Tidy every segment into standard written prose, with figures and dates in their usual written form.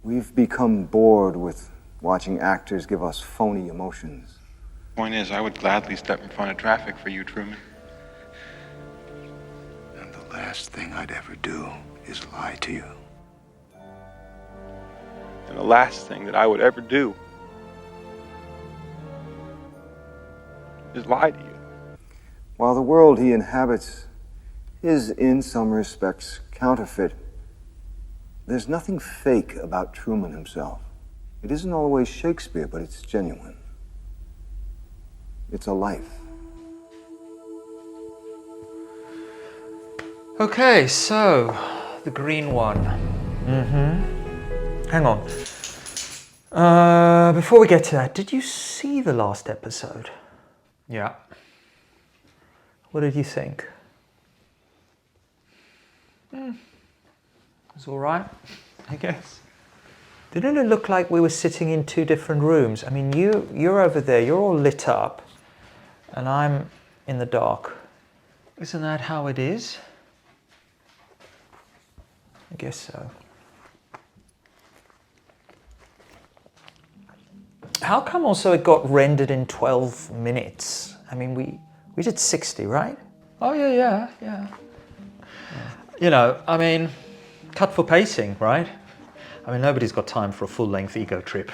We've become bored with watching actors give us phony emotions. Point is, I would gladly step in front of traffic for you, Truman. And the last thing I'd ever do is lie to you. And the last thing that I would ever do is lie to you. While the world he inhabits is, in some respects, counterfeit, there's nothing fake about Truman himself. It isn't always Shakespeare, but it's genuine. It's a life. Okay, so the green one. Hang on. Before we get to that, did you see the last episode? Yeah. What did you think? It was all right, I guess. Didn't it look like we were sitting in two different rooms? I mean, you're over there, you're all lit up, and I'm in the dark. Isn't that how it is? I guess so. How come also it got rendered in 12 minutes? I mean, we did 60, right? Oh, yeah. You know, I mean, cut for pacing, right? I mean, nobody's got time for a full-length ego trip.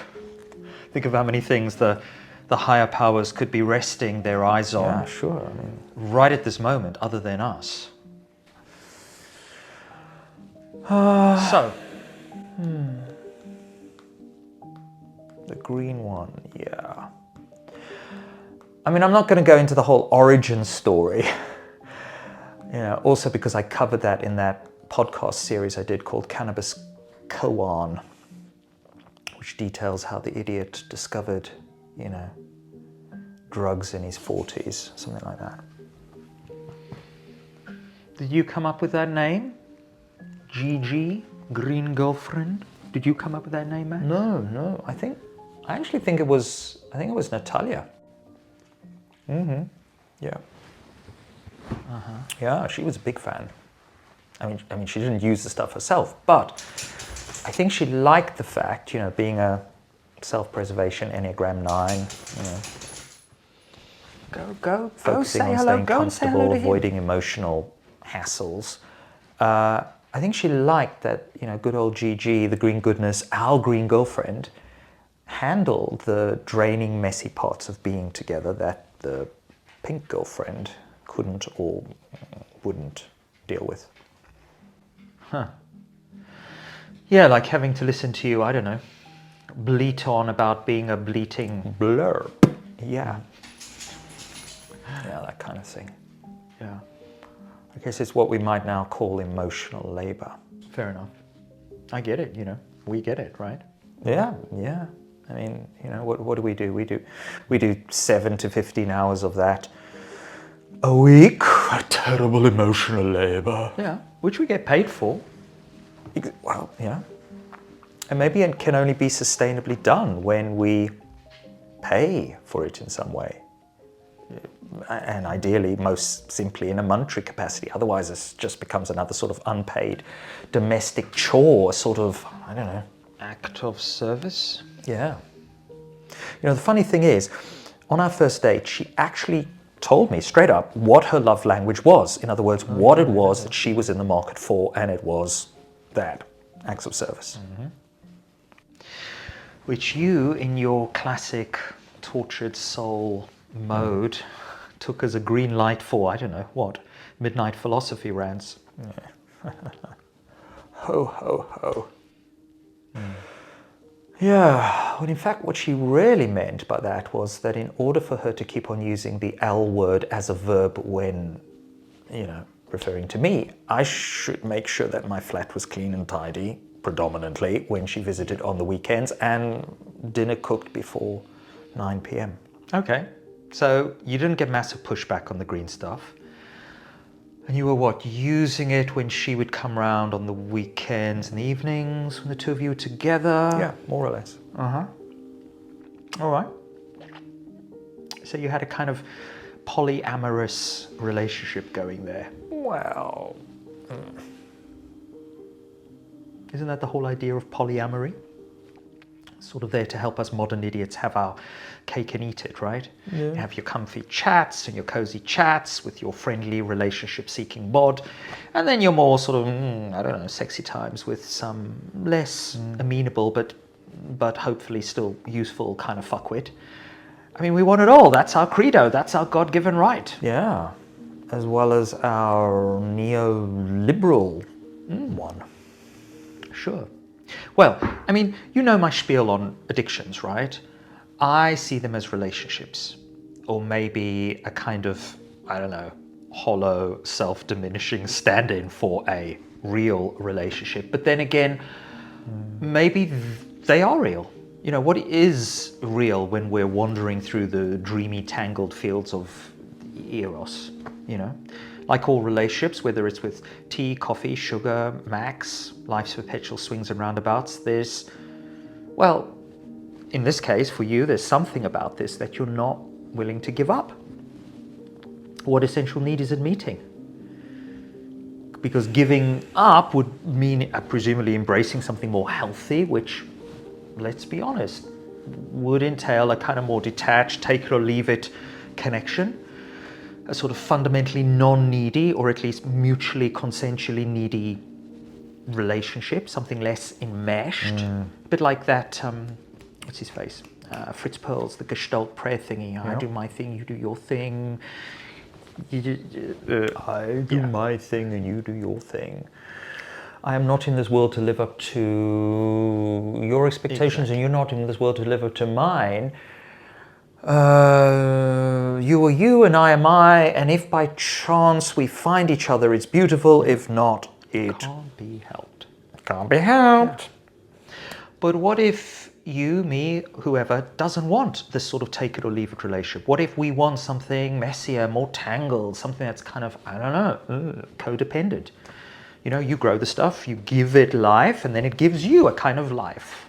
Think of how many things the higher powers could be resting their eyes on. Yeah, sure. I mean, right at this moment, other than us. So, the green one, yeah. I mean, I'm not going to go into the whole origin story. You know, also because I covered that in that podcast series I did called Cannabis Koan, which details how the idiot discovered, you know, drugs in his 40s, something like that. Did you come up with that name? GG, Green Girlfriend? Did you come up with that name, man? No. I actually think it was Natalia. Yeah. Yeah, she was a big fan. I mean, she didn't use the stuff herself, but I think she liked the fact, you know, being a self-preservation Enneagram 9, you know. Go focusing say on hello, staying go and say hello comfortable, to him. avoiding emotional hassles. I think she liked that, you know, good old Gigi, the green goodness, our green girlfriend, handled the draining, messy parts of being together that the pink girlfriend couldn't or wouldn't deal with. Huh. Yeah, like having to listen to you, I don't know, bleat on about being a bleating blurb. Yeah. Yeah, that kind of thing. Yeah. I guess it's what we might now call emotional labor. Fair enough. I get it, you know. We get it, right? Yeah. I mean, you know, what do? We do 7 to 15 hours of that a week. Terrible emotional labor. Yeah, which we get paid for. Well, yeah. And maybe it can only be sustainably done when we pay for it in some way. And ideally, most simply in a monetary capacity. Otherwise, it just becomes another sort of unpaid domestic chore, sort of, I don't know, act of service? Yeah. You know, the funny thing is, on our first date, she actually told me straight up what her love language was. In other words, what it was that she was in the market for, and it was that, acts of service. Which you, in your classic tortured soul mode, took as a green light for, I don't know, what? Midnight philosophy rants. Yeah. Ho, ho, ho. Yeah, well, in fact, what she really meant by that was that in order for her to keep on using the L word as a verb when, you know, referring to me, I should make sure that my flat was clean and tidy, predominantly, when she visited on the weekends, and dinner cooked before 9 p.m. Okay, so you didn't get massive pushback on the green stuff. And you were what, using it when she would come round on the weekends and the evenings when the two of you were together? Yeah, more or less. All right. So you had a kind of polyamorous relationship going there. Well, isn't that the whole idea of polyamory? sort of there to help us modern idiots have our cake and eat it, right? You have your comfy chats and your cozy chats with your friendly relationship-seeking bod, and then your more sort of, I don't know, sexy times with some less amenable but hopefully still useful kind of fuckwit. I mean, we want it all. That's our credo. That's our God-given right. Yeah, as well as our neoliberal one. Sure. Well, I mean, you know my spiel on addictions, right? I see them as relationships, or maybe a kind of, I don't know, hollow, self-diminishing stand-in for a real relationship. But then again, maybe they are real. You know, what is real when we're wandering through the dreamy, tangled fields of Eros, you know? Like all relationships, whether it's with tea, coffee, sugar, Max, life's perpetual swings and roundabouts, there's, well, in this case, for you, there's something about this that you're not willing to give up. What essential need is it meeting? Because giving up would mean presumably embracing something more healthy, which, let's be honest, would entail a kind of more detached, take it or leave it connection. A sort of fundamentally non-needy, or at least mutually consensually needy relationship, something less enmeshed. A bit like that, what's his face? Fritz Perls, the Gestalt prayer thingy. I do my thing, you do your thing. I do my thing and you do your thing. I am not in this world to live up to your expectations, and you're not in this world to live up to mine. You are you and I am I, and if by chance we find each other, it's beautiful. If not, it Can't be helped. can't be helped. But what if you, me, whoever, doesn't want this sort of take it or leave it relationship? What if we want something messier, more tangled, something that's kind of, I don't know, codependent? You know, you grow the stuff, you give it life, and then it gives you a kind of life.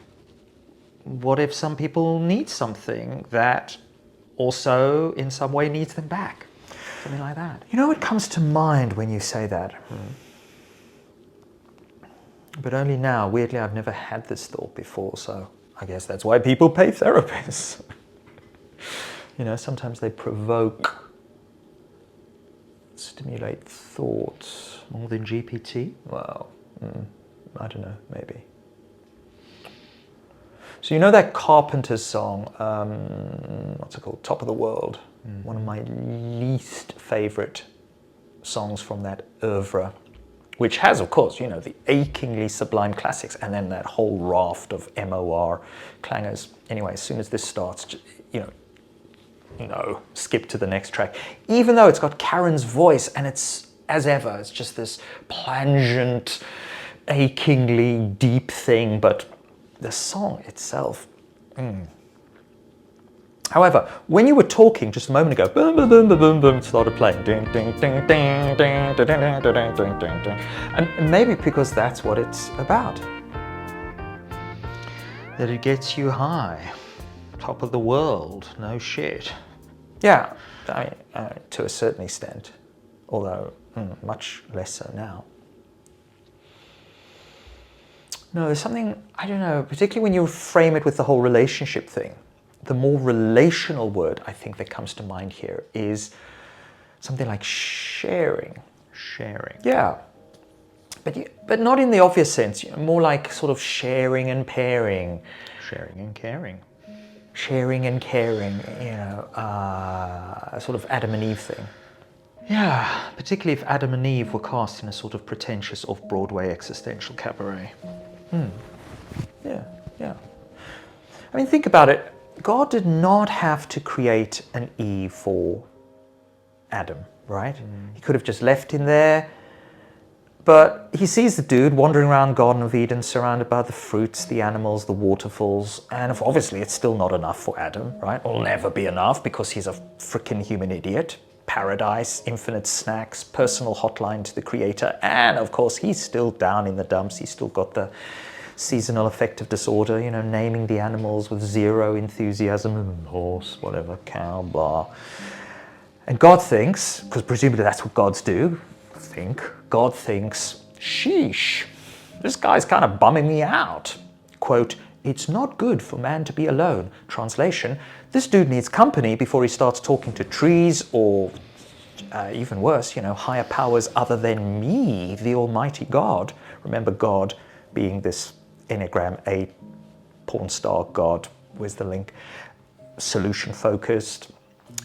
What if some people need something that also in some way needs them back? Something like that. You know what comes to mind when you say that? But only now. Weirdly, I've never had this thought before, so I guess that's why people pay therapists. You know, sometimes they provoke, stimulate thoughts. More than GPT? Well, I don't know, maybe. So you know that Carpenter's song, what's it called? Top of the World. One of my least favorite songs from that oeuvre, which has, of course, you know, the achingly sublime classics, and then that whole raft of MOR clangers. Anyway, as soon as this starts, you know, skip to the next track. Even though it's got Karen's voice, and it's, as ever, it's just this plangent, achingly deep thing, but the song itself. However, when you were talking just a moment ago, boom, boom, boom, boom, boom, boom, started playing. Ding, ding, ding, ding, ding, ding, ding, ding, ding, ding, ding. And maybe because that's what it's about. That it gets you high. Top of the world, no shit. Yeah, I mean, to a certain extent, although much less so now. No, there's something, I don't know, particularly when you frame it with the whole relationship thing. The more relational word I think that comes to mind here is something like sharing. Sharing. Yeah, but not in the obvious sense, you know, more like sort of sharing and pairing. Sharing and caring. Sharing and caring, you know, a sort of Adam and Eve thing. Yeah, particularly if Adam and Eve were cast in a sort of pretentious off-Broadway existential cabaret. Yeah. I mean, think about it. God did not have to create an Eve for Adam, right? He could have just left him there. But he sees the dude wandering around Garden of Eden, surrounded by the fruits, the animals, the waterfalls, and obviously it's still not enough for Adam, right? It'll never be enough because he's a freaking human idiot. Paradise, infinite snacks, personal hotline to the creator, and of course he's still down in the dumps. He's still got the seasonal affective disorder, you know, naming the animals with zero enthusiasm, horse, whatever, cow, blah. And God thinks, because presumably that's what gods do, God thinks, sheesh, this guy's kind of bumming me out. Quote, It's not good for man to be alone. Translation, this dude needs company before he starts talking to trees or even worse, higher powers other than me, the Almighty God. Remember God being this Enneagram 8 porn star God, where's the link? Solution focused,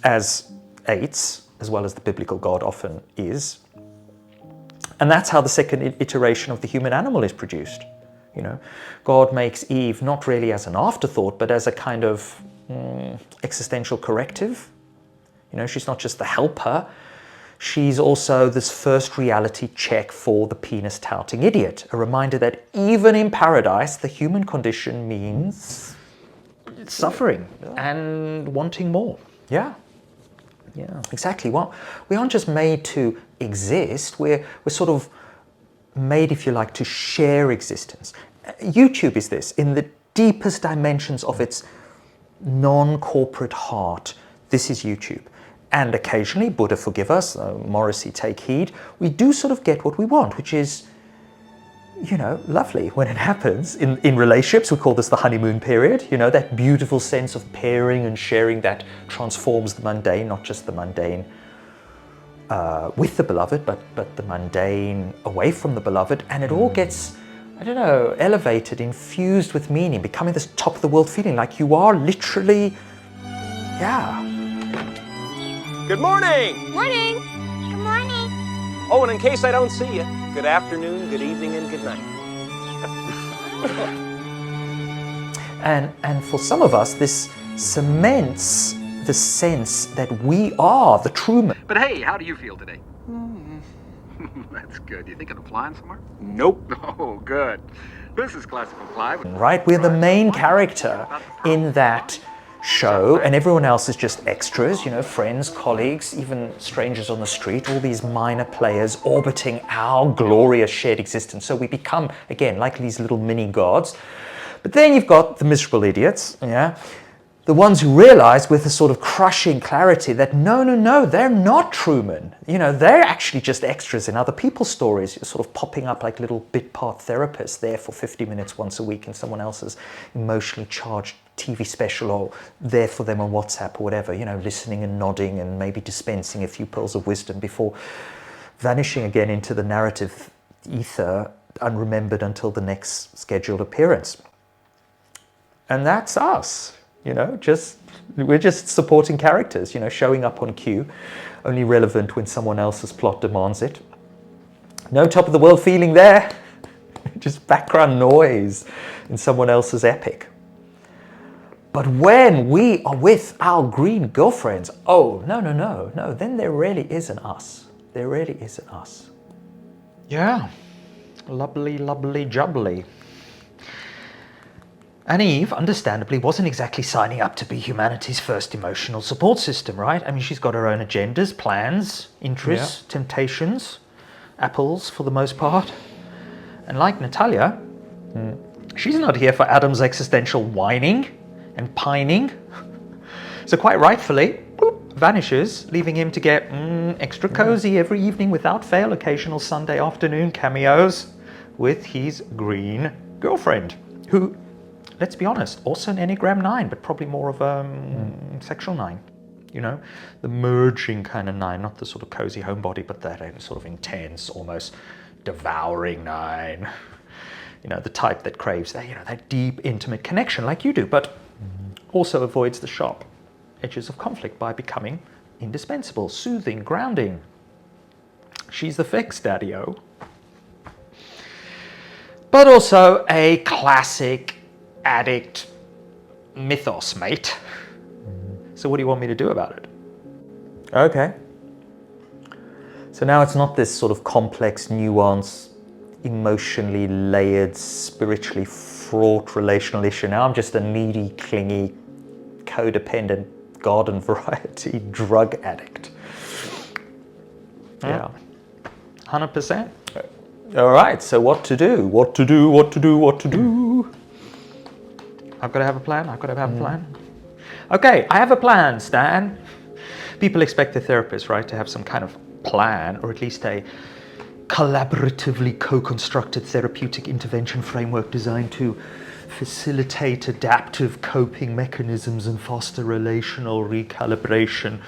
as 8s, as well as the biblical God often is. And that's how the second iteration of the human animal is produced. God makes Eve not really as an afterthought, but as a kind of existential corrective. She's not just the helper. She's also this first reality check for the penis-touting idiot. A reminder that even in paradise, the human condition means suffering and wanting more. Yeah, exactly. Well, we aren't just made to exist. We're sort of made, if you like, to share existence. YouTube is this, in the deepest dimensions of its non-corporate heart. This is YouTube. And occasionally, Buddha forgive us, Morrissey take heed, we do sort of get what we want, which is, lovely when it happens. In relationships, we call this the honeymoon period, that beautiful sense of pairing and sharing that transforms the mundane, not just the mundane with the beloved, but the mundane away from the beloved. And it all gets, elevated, infused with meaning, becoming this top of the world feeling like you are literally, Good morning! Morning! Good morning. Oh, and in case I don't see you, good afternoon, good evening, and good night. And for some of us, this cements the sense that we are the Truman. But hey, how do you feel today? That's good. You thinking of flying somewhere? Nope. Oh, good. This is Classical Clive. Right? We're the main character in that show, and everyone else is just extras, friends, colleagues, even strangers on the street, all these minor players orbiting our glorious shared existence. So we become, again, like these little mini gods. But then you've got the miserable idiots, the ones who realize with a sort of crushing clarity that no, they're not Truman. They're actually just extras in other people's stories, sort of popping up like little bit part therapists there for 50 minutes once a week in someone else's emotionally charged TV special, or there for them on WhatsApp or whatever, listening and nodding and maybe dispensing a few pearls of wisdom before vanishing again into the narrative ether, unremembered until the next scheduled appearance. And that's us, we're just supporting characters, showing up on cue, only relevant when someone else's plot demands it. No top of the world feeling there, just background noise in someone else's epic. But when we are with our green girlfriends, no, then there really is an us. There really is an us. Yeah, lovely, jubbly. And Eve, understandably, wasn't exactly signing up to be humanity's first emotional support system, right? I mean, she's got her own agendas, plans, interests, temptations, apples for the most part. And like Natalia, she's not here for Adam's existential whining and pining. So quite rightfully, vanishes, leaving him to get extra cozy every evening without fail, occasional Sunday afternoon cameos with his green girlfriend, who, let's be honest, also an Enneagram 9, but probably more of a sexual 9. The merging kind of 9, not the sort of cozy homebody, but that sort of intense, almost devouring 9. The type that craves that deep, intimate connection like you do, but also avoids the sharp edges of conflict by becoming indispensable, soothing, grounding. She's the fix, Daddy-O. But also a classic addict mythos, mate. So what do you want me to do about it? Okay. So now it's not this sort of complex, nuanced, emotionally layered, spiritually fraught relational issue. Now I'm just a needy, clingy, codependent, garden variety drug addict. Yeah. 100%. All right, so what to do? What to do? I've got to have a plan. Okay, I have a plan, Stan. People expect a therapist, right, to have some kind of plan, or at least a collaboratively co-constructed therapeutic intervention framework designed to facilitate adaptive coping mechanisms and foster relational recalibration.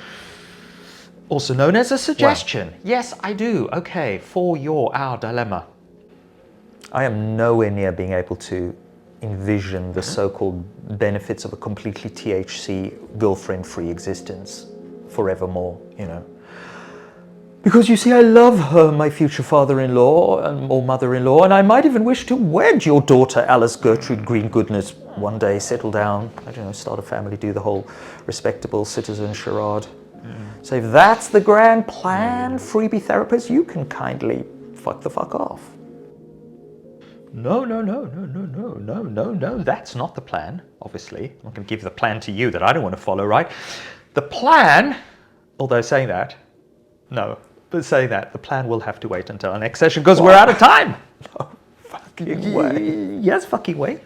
Also known as a suggestion. Well, yes, I do. Okay, for our dilemma. I am nowhere near being able to envision the so-called benefits of a completely THC girlfriend-free existence forevermore, you know. Because you see, I love her, my future father-in-law or mother-in-law, and I might even wish to wed your daughter, Alice Gertrude Green Goodness, one day, settle down, I don't know, start a family, do the whole respectable citizen charade. So if that's the grand plan, freebie therapist, you can kindly fuck the fuck off. No, that's not the plan, obviously. I'm not going to give the plan to you that I don't want to follow, right? The plan, although saying that, no, but saying that, the plan will have to wait until our next session because we're out of time. No fucking way. Yes, fucking way.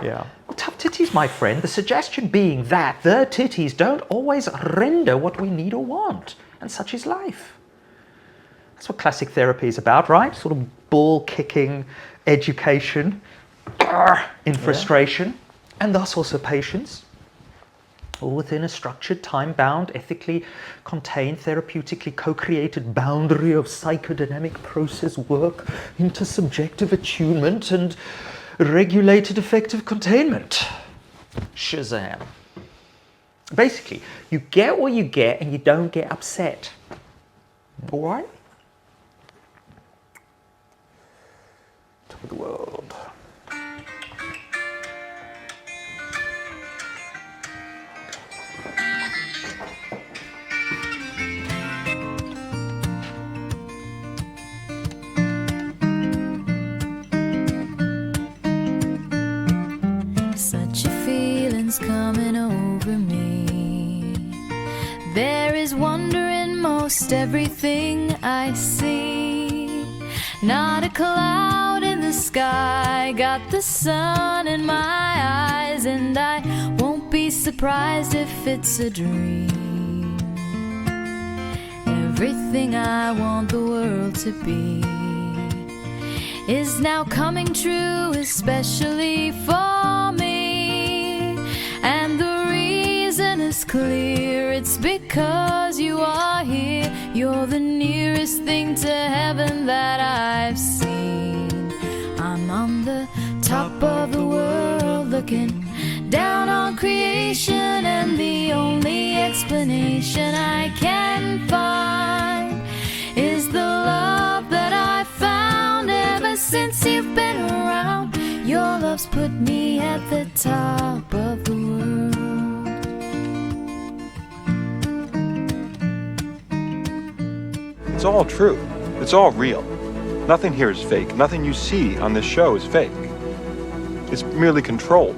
Yeah. Well, tough titties, my friend. The suggestion being that the titties don't always render what we need or want. And such is life. That's what classic therapy is about, right? Sort of ball-kicking education in frustration, and thus also patience, all within a structured, time-bound, ethically contained, therapeutically co-created boundary of psychodynamic process work, intersubjective attunement, and regulated effective containment. Shazam. Basically, you get what you get and you don't get upset. All right? Top of the world. Such a feeling's coming over me. There is wonder in most everything I see. Not a cloud in the sky, got the sun in my eyes, and I won't be surprised if it's a dream. Everything I want the world to be is now coming true, especially for me. And the reason is clear, it's because you are here. You're the nearest thing to heaven that I've seen. I'm on the top of the world looking down on creation, and the only explanation I can find is the love that I found ever since you've been around. Your love's put me at the top of the world. It's all true. It's all real. Nothing here is fake. Nothing you see on this show is fake. It's merely controlled.